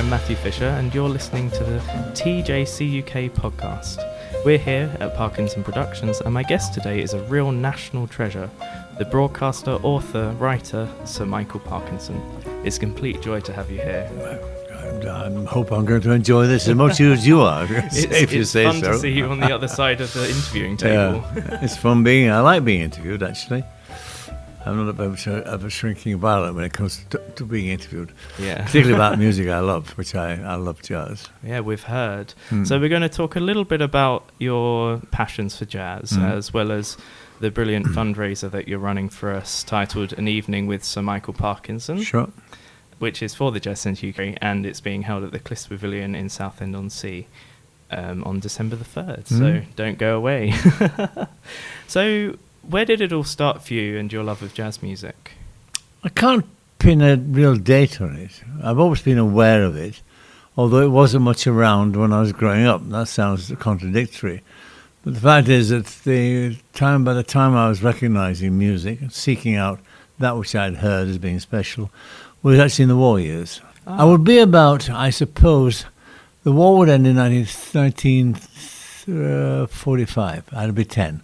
I'm Matthew Fisher, and you're listening to the TJCUK podcast. We're here at Parkinson Productions, and my guest today is a real national treasure, the broadcaster, author, writer, Sir Michael Parkinson. It's a complete joy to have you here. I hope I'm going to enjoy this as much as you are, if you say so. It's fun to see you on the other side of the interviewing table. Yeah, it's fun I like being interviewed, actually. I'm not of a shrinking violet when it comes to being interviewed. Yeah. Particularly about music I love, which I love jazz. Yeah, we've heard. So we're going to talk a little bit about your passions for jazz, as well as the brilliant fundraiser that you're running for us, titled An Evening with Sir Michael Parkinson. Sure. Which is for the Jazz Centre UK, and it's being held at the Cliffs Pavilion in Southend-on-Sea on December the 3rd, so don't go away. So, where did it all start for you and your love of jazz music? I can't pin a real date on it. I've always been aware of it, although it wasn't much around when I was growing up. That sounds contradictory. But the fact is that by the time I was recognising music, seeking out that which I'd heard as being special, was actually in the war years. I would be about, I suppose, the war would end in 1945. I'd be 10.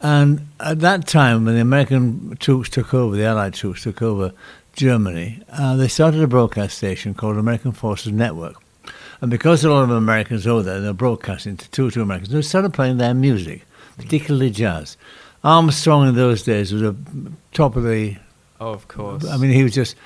And at that time, when the American troops took over, the Allied troops took over Germany, they started a broadcast station called American Forces Network. And because a lot of Americans over there, they were broadcasting to two Americans, they started playing their music, particularly jazz. Armstrong in those days was a top of the... Oh, of course. I mean, he was just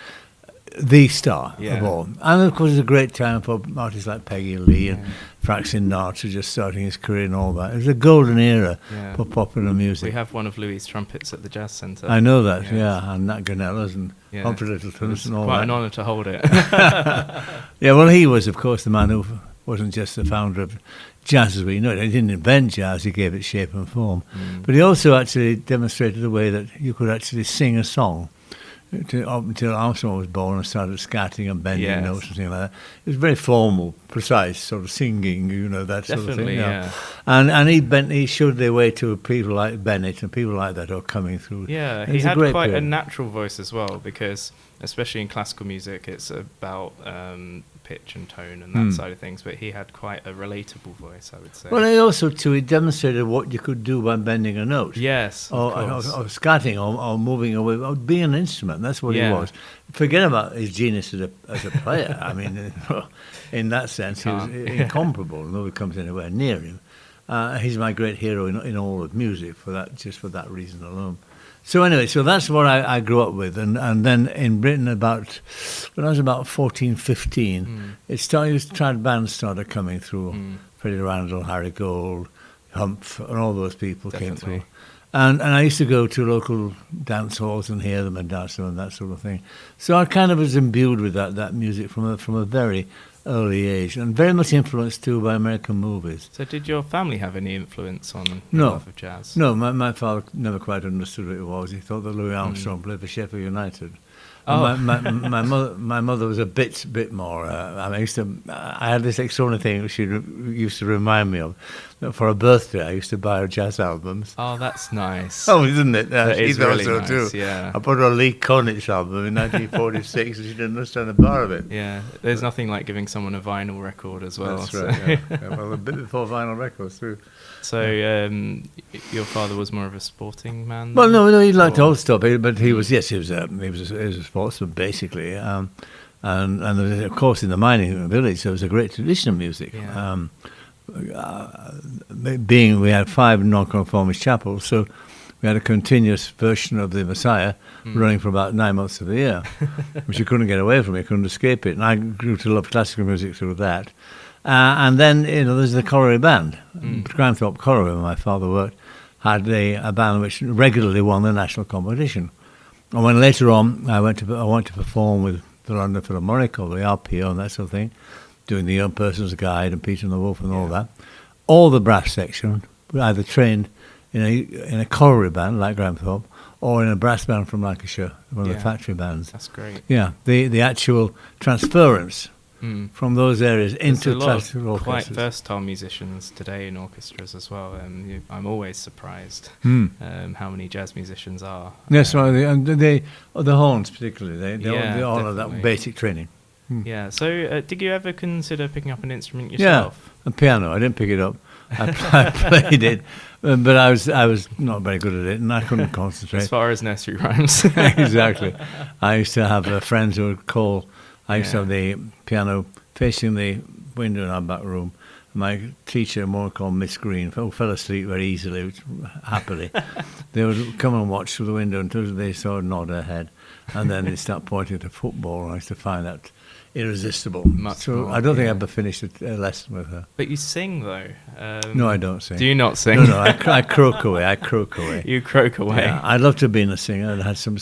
the star of all. And, of course, it was a great time for artists like Peggy Lee and Frank Sinatra just starting his career and all that. It was a golden era for popular music. We have one of Louis' trumpets at the Jazz Centre. I know that, and Nat Ganella's and Humphrey Littleton's and all that. Quite an honour to hold it. Yeah, well, he was, of course, the man who wasn't just the founder of jazz as we know it. He didn't invent jazz, he gave it shape and form. But he also actually demonstrated the way that you could actually sing a song. Up until Armstrong was born and started scatting and bending notes and things like that. It was very formal, precise, sort of singing, that sort of thing. Yeah. And he showed the way to people like Bennett and people like that who are coming through. Yeah, he had quite a natural voice as well, because especially in classical music, it's about pitch and tone and that side of things, but he had quite a relatable voice, I would say. Well, he also, too, he demonstrated what you could do by bending a note. Yes, or scatting, or moving away, or being an instrument. That's what he was. Forget about his genius as a player. I mean, in that sense, he was incomparable. Nobody comes anywhere near him. He's my great hero in all of music, just for that reason alone. So anyway, that's what I grew up with. And then in Britain, when I was about 14, 15, trad bands started coming through. Freddie Randall, Harry Gold, Humph, and all those people came through. And I used to go to local dance halls and hear them and dance them and that sort of thing. So I kind of was imbued with that music from a very early age, and very much influenced too by American movies. So did your family have any influence on your love of jazz? No, my father never quite understood what it was. He thought that Louis Armstrong played for Sheffield United. Oh. My mother was a bit more. I had this extraordinary thing she used to remind me of. For a birthday, I used to buy her jazz albums. Oh, that's nice. Oh, isn't it? That is really so nice. Too. Yeah. I bought her a Lee Konitz album in 1946, and she didn't understand a bar of it. Yeah, there's nothing like giving someone a vinyl record as well. That's right. Well, a bit before vinyl records too. So, your father was more of a sporting man? Well, no, he liked old stuff, but he was a sportsman basically, and of course in the mining village there was a great tradition of music. Yeah. We had 5 non-conformist chapels, so we had a continuous version of the Messiah running for about 9 months of the year, which you couldn't get away from. You couldn't escape it. And I grew to love classical music through that. And then, there's the Colliery Band. Granthorpe Colliery, where my father worked, had a band which regularly won the national competition. And when later on I went to perform with the London Philharmonic or the RPO and that sort of thing, doing the Young Person's Guide and Peter and the Wolf and all that, all the brass section were either trained in a colliery band like Granthorpe or in a brass band from Lancashire, one of the factory bands. That's great. Yeah, the actual transference from those areas into classical orchestras. Quite versatile musicians today in orchestras as well. I'm always surprised how many jazz musicians are. Yes, well, the horns particularly, they all have that basic training. Yeah. So, did you ever consider picking up an instrument yourself? Yeah, a piano. I didn't pick it up. I played it, but I was not very good at it, and I couldn't concentrate. As far as nursery rhymes. Exactly. I used to have friends who would call. I used to have the piano facing the window in our back room. My teacher, a woman called Miss Green, who fell asleep very easily, happily. They would come and watch through the window until they sort of nod her head, and then they'd start pointing to football, and I used to find that irresistible. I don't think I ever finished a lesson with her. But you sing, though. No, I don't sing. Do you not sing? No, I croak away. I croak away. You croak away. Yeah, I'd love to have been a singer. I'd had some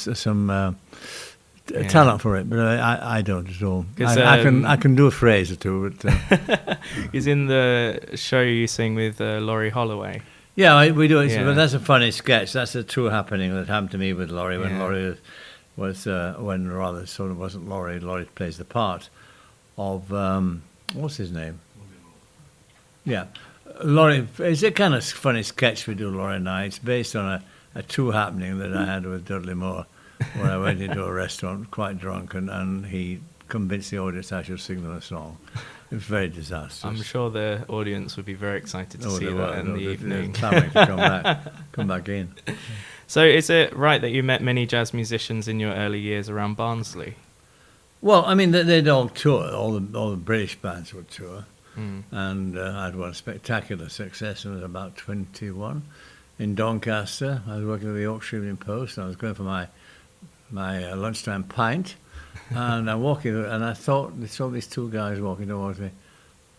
talent for it, but I don't at all. I can do a phrase or two. But, is in the show you sing with Laurie Holloway. Yeah, we do it. Yeah. But that's a funny sketch. That's a true happening that happened to me with Laurie when Laurie was when rather sort of wasn't Laurie. Laurie plays the part of what's his name? Yeah, Laurie. It's a kind of funny sketch we do, Laurie and I. It's based on a true happening that I had with Dudley Moore, where I went into a restaurant quite drunk, and he convinced the audience I should sing them a song. It was very disastrous. I'm sure the audience would be very excited to see that in the evening. Clamoring to come back in. So is it right that you met many jazz musicians in your early years around Barnsley? Well, I mean, they'd all tour. All the British bands would tour. And I'd won spectacular success when I was about 21. In Doncaster, I was working at the Yorkshire Evening Post, and I was going for my lunchtime pint. And I'm walking, and I saw these two guys walking towards me.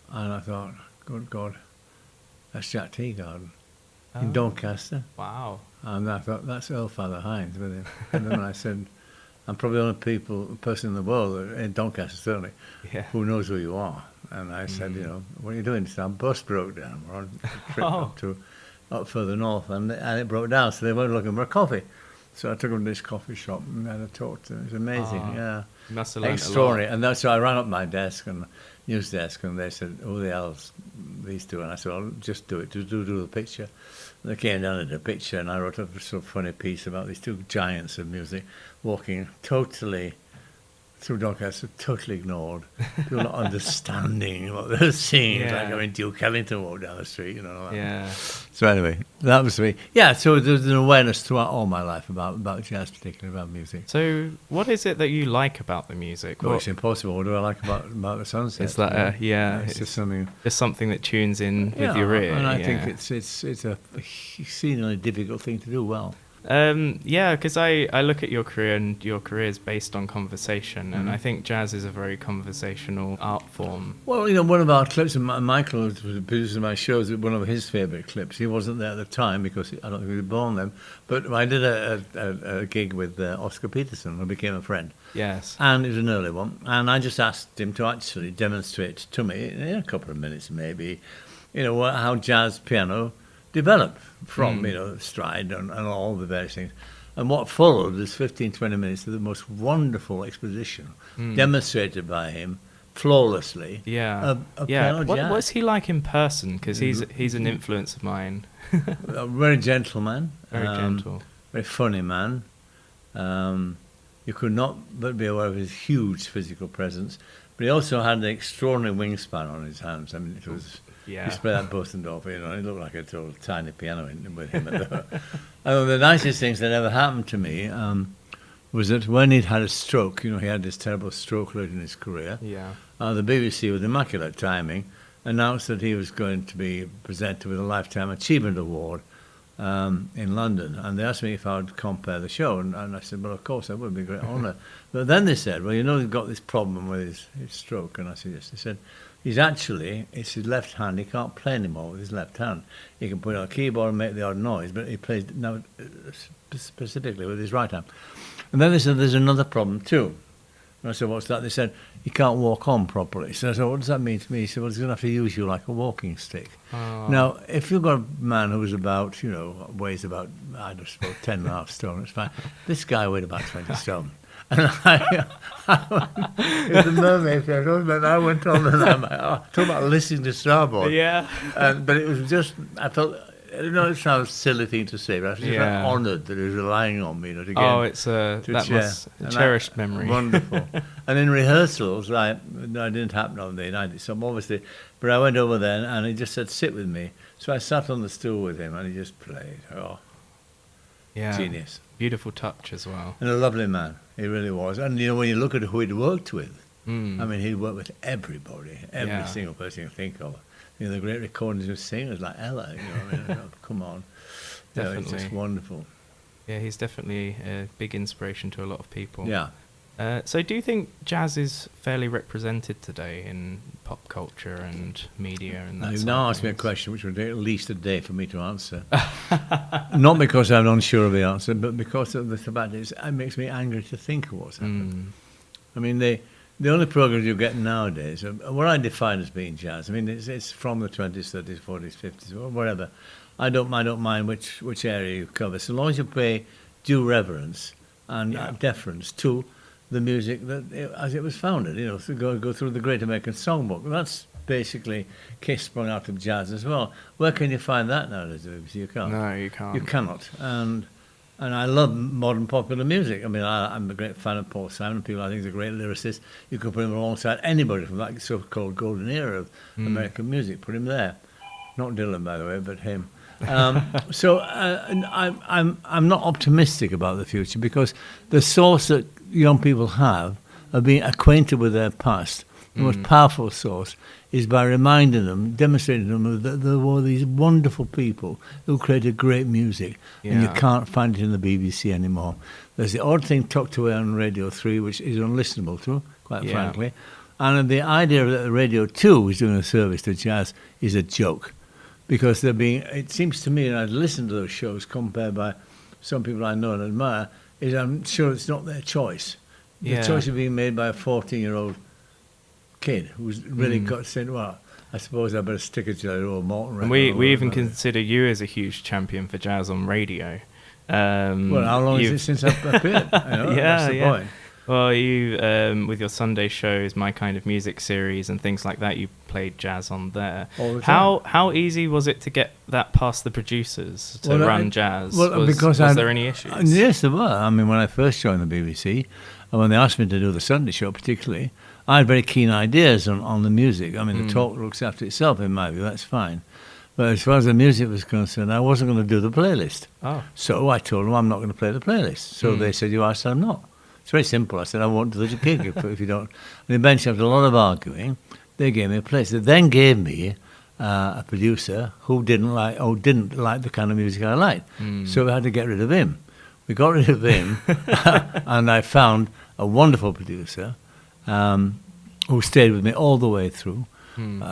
And I thought, good God, that's Jack Teagarden in Doncaster. Wow. And I thought, that's Earl Father Hines with him. And then I said, I'm probably the only person in the world, in Doncaster certainly, who knows who you are. And I said, what are you doing? He said, our bus broke down. We're on a trip up further north, and it broke down, so they weren't looking for a coffee. So I took them to this coffee shop and had a talk to them. It was amazing, You must have learned extraordinary. a lot. And so I ran up my desk and news desk, and they said, "Who the hell's these two?" And I said, "I'll just do it. Do the picture." And they came down and did a picture, and I wrote a sort of funny piece about these two giants of music walking totally through Doncaster, totally ignored, people not understanding what they're seeing. It's like, I mean, Duke Ellington walked down the street, Yeah. So anyway, that was me. Yeah, so there's an awareness throughout all my life about jazz, particularly about music. So what is it that you like about the music? Well, it's impossible. What do I like about the sunset? Is that it's just something. It's something that tunes in with your ear. And I think it's a exceedingly difficult thing to do well. Because I look at your career, and your career is based on conversation, and I think jazz is a very conversational art form. Well, one of our clips, and Michael was producing my shows, one of his favourite clips. He wasn't there at the time because I don't think he was born then, but I did a gig with Oscar Peterson, who became a friend. Yes. And it was an early one, and I just asked him to actually demonstrate to me, in a couple of minutes maybe, how jazz piano developed from, stride and all the various things. And what followed was 15, 20 minutes of the most wonderful exposition, demonstrated by him flawlessly. Yeah. Piano jazz. What's he like in person? Because he's an influence of mine. A very gentle man. Very gentle. Very funny man. You could not but be aware of his huge physical presence. But he also had an extraordinary wingspan on his hands. I mean, it was... Yeah. You play that Bosendorf, it looked like a total tiny piano with him. The nicest things that ever happened to me was that when he'd had a stroke, he had this terrible stroke late in his career. Yeah. The BBC, with immaculate timing, announced that he was going to be presented with a Lifetime Achievement Award in London. And they asked me if I would compare the show, and I said, well, of course, that would be a great honour. But then they said, well, he's got this problem with his stroke. And I said, yes. They said, it's his left hand. He can't play anymore with his left hand. He can put it on a keyboard and make the odd noise, but he plays now specifically with his right hand. And then they said, there's another problem too. And I said, what's that? They said, he can't walk on properly. So I said, what does that mean to me? He said, well, he's going to have to use you like a walking stick. Oh. Now, if you've got a man who's about, weighs about, I just suppose, 10.5 stone, it's fine. This guy weighed about 20 stone. And it was a mermaid show, but I went on and I'm talking about listening to Starboard. Yeah. But it was just, I felt it sounds a silly thing to say, but I'm just honoured that he's relying on me. To get it's that's a cherished memory. Wonderful. And in rehearsals, that didn't happen on the night. So obviously, but I went over there and he just said, "Sit with me." So I sat on the stool with him and he just played. Oh, genius. Beautiful touch as well. And a lovely man, he really was. And when you look at who he'd worked with, I mean, he'd worked with everybody, every single person you can think of. The great recordings of singers like Ella. Come on, it's just wonderful. Yeah, he's definitely a big inspiration to a lot of people. Yeah. So do you think jazz is fairly represented today in pop culture and media and that? You've now asked me a question which would take at least a day for me to answer. Not because I'm unsure of the answer, but because of the fact it makes me angry to think of what's happened. I mean, the only programs you get nowadays, what I define as being jazz, I mean, it's from the 20s, 30s, 40s, 50s, or whatever. I don't mind which area you cover, so long as you pay due reverence and deference to the music as it was founded. To go through the Great American Songbook. That's basically Kiss sprung out of jazz as well. Where can you find that nowadays? You can't. No, you can't. You cannot. And I love modern popular music. I mean, I'm a great fan of Paul Simon. People I think is a great lyricist. You can put him alongside anybody from that so-called golden era of American music. Put him there. Not Dylan, by the way, but him. So I'm not optimistic about the future because the source that young people have of being acquainted with their past, the most powerful source, is by reminding them, demonstrating to them that there were these wonderful people who created great music, and you can't find it in the BBC anymore. There's the odd thing tucked away on Radio 3, which is unlistenable to, quite frankly. And the idea that Radio 2 is doing a service to jazz is a joke. Because it seems to me, and I've listened to those shows compared by some people I know and admire, is I'm sure it's not their choice. The choice is being made by a 14-year-old kid who's really got to say, well, I suppose I better stick it to the old Morton record. We even consider you as a huge champion for jazz on radio. Well, how long is it since I've appeared? That's the point. Well, you, with your Sunday shows, My Kind of Music series and things like that, you played jazz on there. All the time. How easy was it to get that past the producers to run jazz? Was there any issues? Yes, there were. I mean, when I first joined the BBC, and when they asked me to do the Sunday show particularly, I had very keen ideas on the music. I mean, the talk looks after itself, in my view, that's fine. But as far as the music was concerned, I wasn't going to do the playlist. Oh. So I told them I'm not going to play the playlist. So they said, I said, I'm not. It's very simple. I said, I won't do the gig if you don't. And eventually, after a lot of arguing, they gave me a place. They then gave me a producer who didn't like the kind of music I liked. So we had to get rid of him. We got rid of him, and I found a wonderful producer who stayed with me all the way through,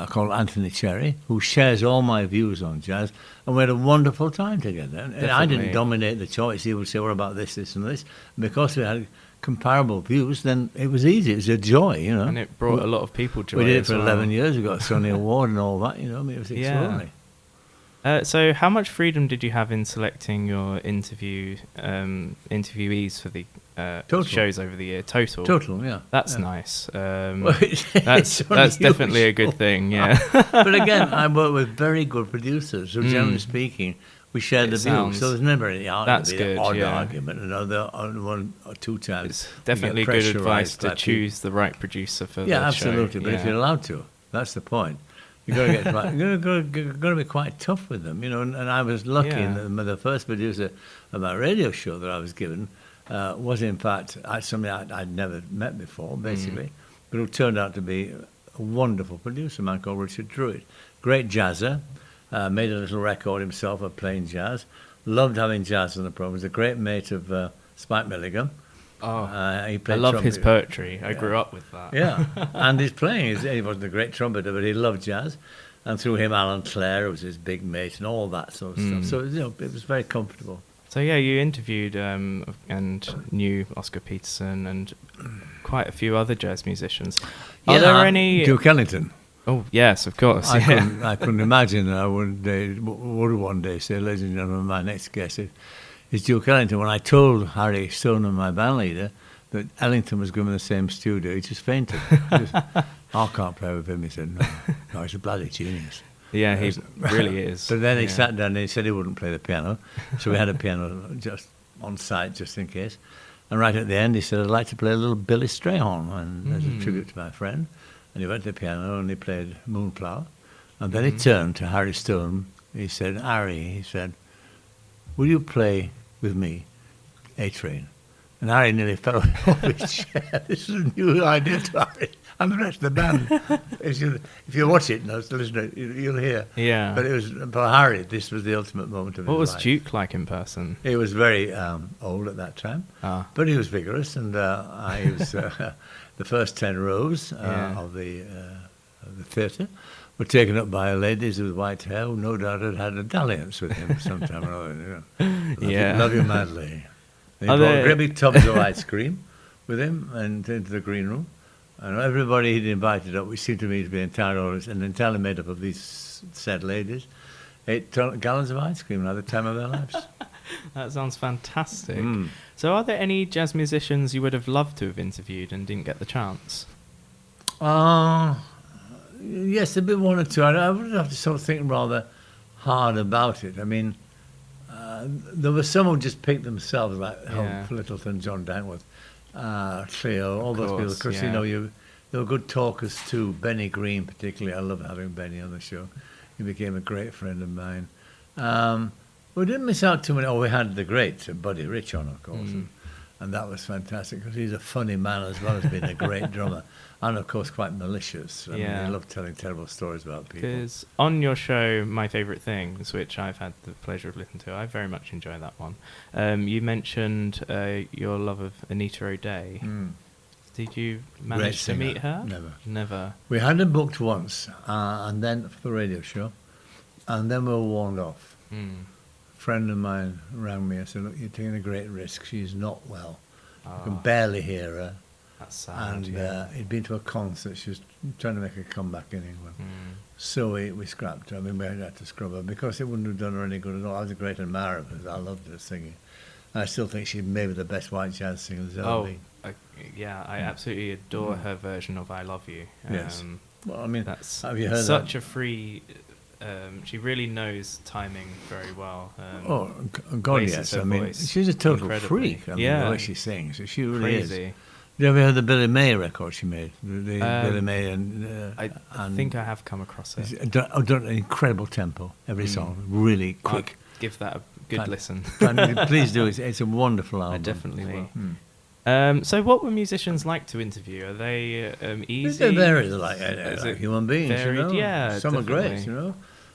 called Anthony Cherry, who shares all my views on jazz, and we had a wonderful time together. And I didn't dominate the choice. He would say, what about this, this, and this? And because we had comparable views, then it was easy. It was a joy, And it brought a lot of people joy. We did it for 11 years. We got a Sonny Award and all that, I mean, it was extraordinary. So how much freedom did you have in selecting your interviewees for the shows over the year? Total, yeah. That's nice. That's definitely a good thing, yeah. But again, I work with very good producers, so generally speaking, we share the views, so there's never any argument. Another one or two times. It's definitely good advice to choose the right producer for the show. Yeah, absolutely. But if you're allowed to, that's the point. You've got to be quite tough with them, And I was lucky in that the first producer of my radio show that I was given was, in fact, somebody I'd never met before, basically, but who turned out to be a wonderful producer, a man called Richard Druitt. Great jazzer. Made a little record himself of playing jazz. Loved having jazz on the program. Was a great mate of Spike Milligan. I love his poetry. I grew up with that. Yeah, and his playing. He wasn't a great trumpeter, but he loved jazz. And through him, Alan Clare was his big mate and all that sort of stuff. So it was very comfortable. So you interviewed and knew Oscar Peterson and quite a few other jazz musicians. Are there any... Duke Ellington. Oh, yes, of course. I couldn't imagine that I would one day say, ladies and gentlemen, my next guest is Duke Ellington. When I told Harry Stoner, my band leader, that Ellington was going to the same studio, he just fainted. I can't play with him. He said, no, he's a bloody genius. Yeah, he really is. But then he sat down and he said he wouldn't play the piano. So we had a piano just on site, just in case. And right at the end, he said, I'd like to play a little Billy Strayhorn, and as a tribute to my friend. And he went to the piano and he played Moonflower. And then he turned to Harry Stone. He said, Harry, he said, will you play with me A-Train? And Harry nearly fell off his chair. This is a new idea to Harry and the rest of the band. If you watch it, listen to it, you'll hear. Yeah. But it was, for Harry, this was the ultimate moment of his life. What was Duke like in person? He was very old at that time, but he was vigorous, and I was the first 10 rows of the theatre were taken up by ladies with white hair who no doubt had a dalliance with him sometime or other. Love you madly. And he brought great big tubs of ice cream with him and into the green room. And everybody he'd invited up, which seemed to me to be entirely made up of these said ladies, ate gallons of ice cream at the time of their lives. That sounds fantastic. So are there any jazz musicians you would have loved to have interviewed and didn't get the chance? Yes, there'd be one or two. I would have to sort of think rather hard about it. I mean, there were some who just picked themselves, like Helen Littleton, John Dentworth, Cleo, all those people. Because, they were good talkers too. Benny Green, particularly. I love having Benny on the show. He became a great friend of mine. We didn't miss out too many. Oh, we had the great Buddy Rich on, of course. And that was fantastic because he's a funny man as well as being a great drummer. And, of course, quite malicious. I mean, he loved telling terrible stories about people. Because on your show, My Favourite Things, which I've had the pleasure of listening to, I very much enjoy that one. You mentioned your love of Anita O'Day. Did you manage to meet her? Never. We had her booked once, and then for the radio show, and then we were warned off. A friend of mine rang me and said, look, you're taking a great risk. She's not well. You can barely hear her. That's sad. And he'd been to a concert. She was trying to make a comeback in England. So we scrapped her. I mean, we had to scrub her because it wouldn't have done her any good at all. I was a great admirer of hers. I loved her singing. And I still think she's maybe the best white jazz singer there's ever been. I absolutely adore her version of I Love You. Yes. Well, I mean, have you heard such a free... she really knows timing very well. God, yes. I mean, she's a total freak. I mean, the way she sings. She really is. Have you ever heard the Billy May record she made? The Billy May and I think I have come across it. Done an incredible tempo. Every song, really quick. I'll give that a good listen. Please do. It's a wonderful album. I definitely will. So what were musicians like to interview? Are they easy? They're very like human beings, varied? Yeah, some are great,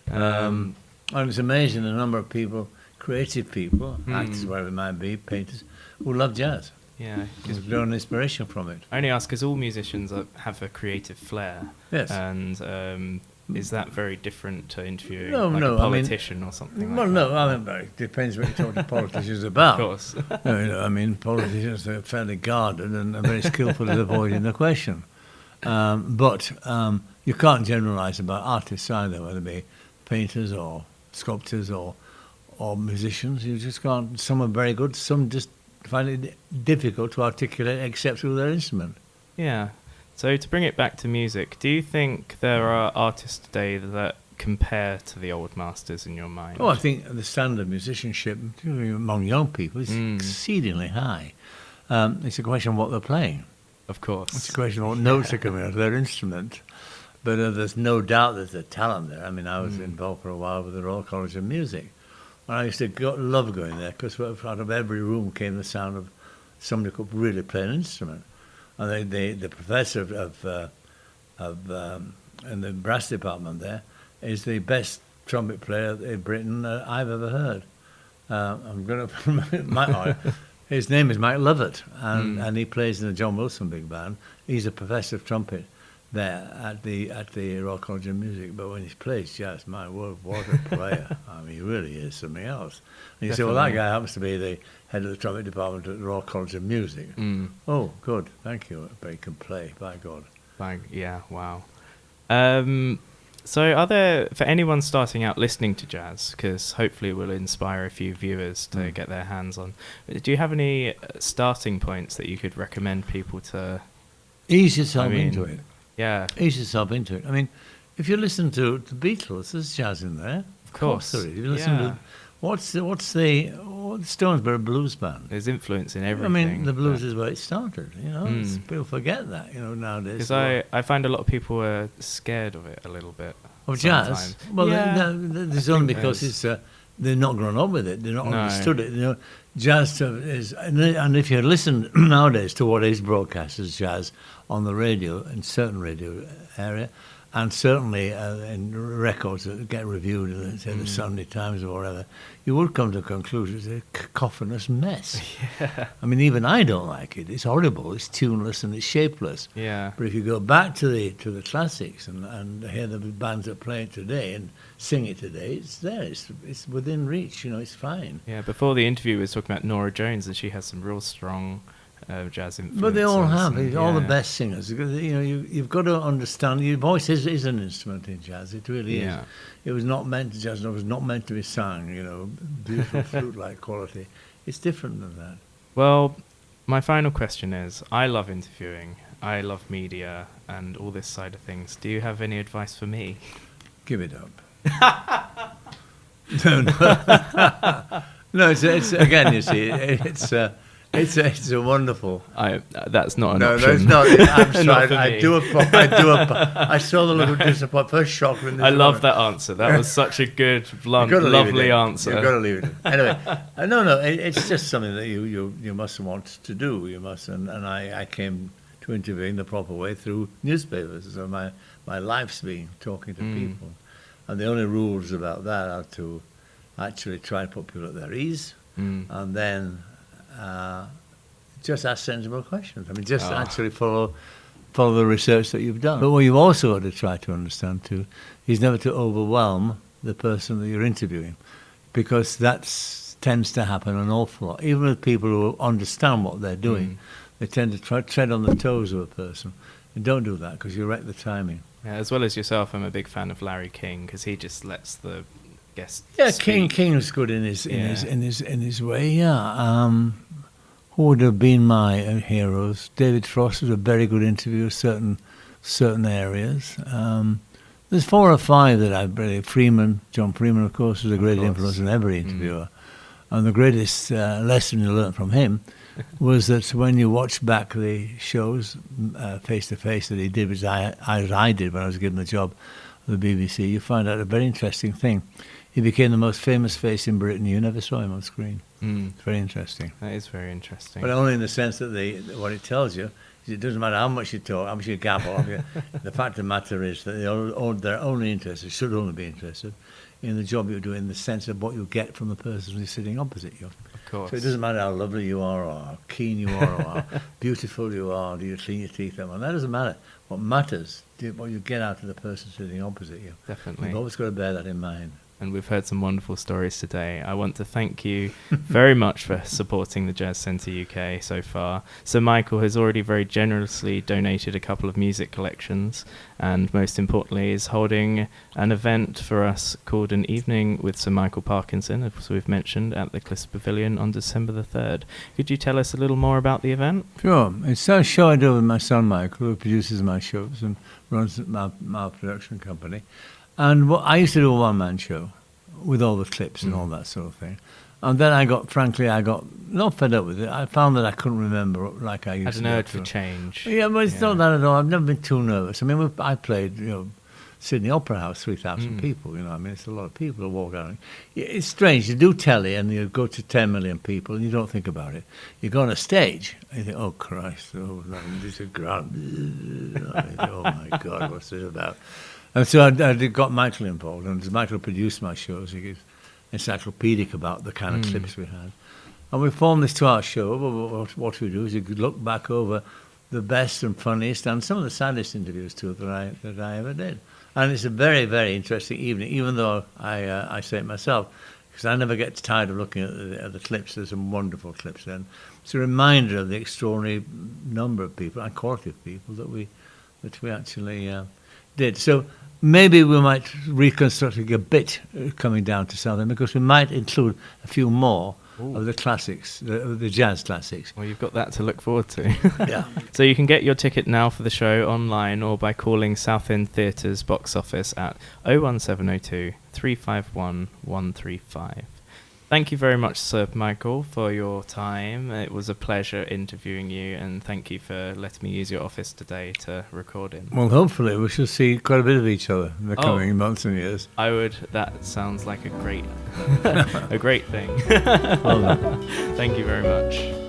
and it's amazing the number of people, creative people, actors, whatever it might be, painters, who love jazz. Yeah, who've drawn inspiration from it. I only ask because all musicians have a creative flair. Yes. And is that very different to interviewing a politician or something? Well, I mean, it depends what you're talking to politicians about. Of course. I mean, politicians are fairly guarded and are very skillful at avoiding the question. But you can't generalise about artists either, whether it be painters or sculptors or musicians. You just can't. Some are very good, some just find it difficult to articulate except through their instrument. Yeah. So to bring it back to music, do you think there are artists today that compare to the old masters in your mind? Oh, I think the standard of musicianship among young people is exceedingly high. It's a question of what they're playing. Of course. It's a question of what notes are coming out of their instrument. But there's no doubt there's a talent there. I mean, I was involved for a while with the Royal College of Music. And I used to love going there because out of every room came the sound of somebody who could really play an instrument. And the professor in the brass department there is the best trumpet player in Britain I've ever heard. I'm going to his name is Mike Lovett, and he plays in the John Wilson Big Band. He's a professor of trumpet there at the Royal College of Music, but when he plays jazz, my word, what a player. I mean, he really is something else. And you say, well, that guy happens to be the head of the trumpet department at the Royal College of Music. Oh, good, thank you. But he can play, by God. Yeah, wow. So are there, for anyone starting out listening to jazz, because hopefully it will inspire a few viewers to get their hands on, do you have any starting points that you could recommend people to... Ease yourself into it. Yeah. Ease yourself into it. I mean, If you listen to the Beatles, there's jazz in there. Of course. There is. If you listen to what's the Stones were a blues band. There's influence in everything. I mean, the blues is where it started. People forget that. Nowadays. Because I find a lot of people are scared of it a little bit. Of jazz. Well, it's only because it's they're not grown up with it. They're not understood it. Jazz is, and if you listen nowadays to what is broadcast as jazz on the radio in certain radio area. And certainly in records that get reviewed, say the Sunday Times or whatever, you would come to a conclusion it's a cacophonous mess. Yeah. I mean, even I don't like it. It's horrible. It's tuneless and it's shapeless. Yeah. But if you go back to the classics and hear the bands that play it today and sing it today, it's there. It's within reach. It's fine. Yeah. Before the interview, we was talking about Nora Jones, and she has some real strong jazz influences. But they all have. All the best singers. You've got to understand. Your voice is an instrument in jazz. It really is. It was not meant to jazz. It was not meant to be sung. Beautiful flute-like quality. It's different than that. Well, my final question is: I love interviewing. I love media and all this side of things. Do you have any advice for me? Give it up. No. It's again. You see, it's a wonderful. That's not an option. No, it's not. I'm sorry. I saw the look of disappointment. First shock. I love that answer. That was such a good, blunt, lovely answer. You've got to leave it in. Anyway, no. It's just something that you must want to do. You must. And I came to interviewing the proper way through newspapers. So my life's been talking to people. And the only rules about that are to actually try and put people at their ease. And then... just ask sensible questions. I mean, just actually follow the research that you've done. But what you've also got to try to understand too is never to overwhelm the person that you're interviewing, because that tends to happen an awful lot. Even with people who understand what they're doing, they tend to try to tread on the toes of a person. And don't do that, because you wreck the timing. Yeah, as well as yourself, I'm a big fan of Larry King, because he just lets the guests speak. King was good in his way. Yeah. Who would have been my heroes? David Frost was a very good interviewer, certain areas. There's 4 or 5 that I've really... John Freeman, of course, was a great influence on every interviewer. And the greatest lesson you learned from him was that when you watch back the shows face-to-face that he did, as I did when I was given the job at the BBC, you find out a very interesting thing. He became the most famous face in Britain. You never saw him on screen. It's very interesting. That is very interesting. But only in the sense that what it tells you is it doesn't matter how much you talk, how much you gabble. The fact of the matter is that they're only interested, should only be interested, in the job you do, in the sense of what you get from the person who's sitting opposite you. Of course. So it doesn't matter how lovely you are, or how keen you are, or how beautiful you are, do you clean your teeth? That doesn't matter. What matters is what you get out of the person sitting opposite you. Definitely. You've always got to bear that in mind. And we've heard some wonderful stories today. I want to thank you very much for supporting the Jazz Centre UK so far. Sir Michael has already very generously donated a couple of music collections, and most importantly is holding an event for us called An Evening with Sir Michael Parkinson, as we've mentioned, at the Cliffs Pavilion on December the 3rd. Could you tell us a little more about the event? Sure. It's a show I do with my son Michael, who produces my shows and runs my production company. And I used to do a one-man show with all the clips and all that sort of thing. And then I got not fed up with it. I found that I couldn't remember like I used to. Had an urge for change. Yeah, but it's not that at all. I've never been too nervous. I mean, I played, Sydney Opera House, 3,000 people. I mean, it's a lot of people who walk out. It's strange. You do telly and you go to 10 million people and you don't think about it. You go on a stage and you think, oh, Christ, this is grand. Oh, my God, what's this about? And so I got Michael involved, and Michael produced my shows. He was encyclopedic about the kind of clips we had. And we formed this 2-hour show. What we do is you could look back over the best and funniest and some of the saddest interviews, too, that I ever did. And it's a very, very interesting evening, even though I say it myself, because I never get tired of looking at the clips. There's some wonderful clips there. It's a reminder of the extraordinary number of people and quality of people that we actually did. So maybe we might reconstruct a bit coming down to Southend, because we might include a few more of the classics, the jazz classics. Well, you've got that to look forward to. Yeah. So you can get your ticket now for the show online or by calling Southend Theatre's box office at 01702 351 135. Thank you very much, Sir Michael, for your time. It was a pleasure interviewing you, and thank you for letting me use your office today to record in. Well, hopefully we shall see quite a bit of each other in the coming months and years. That sounds like a great thing. Well done. Thank you very much.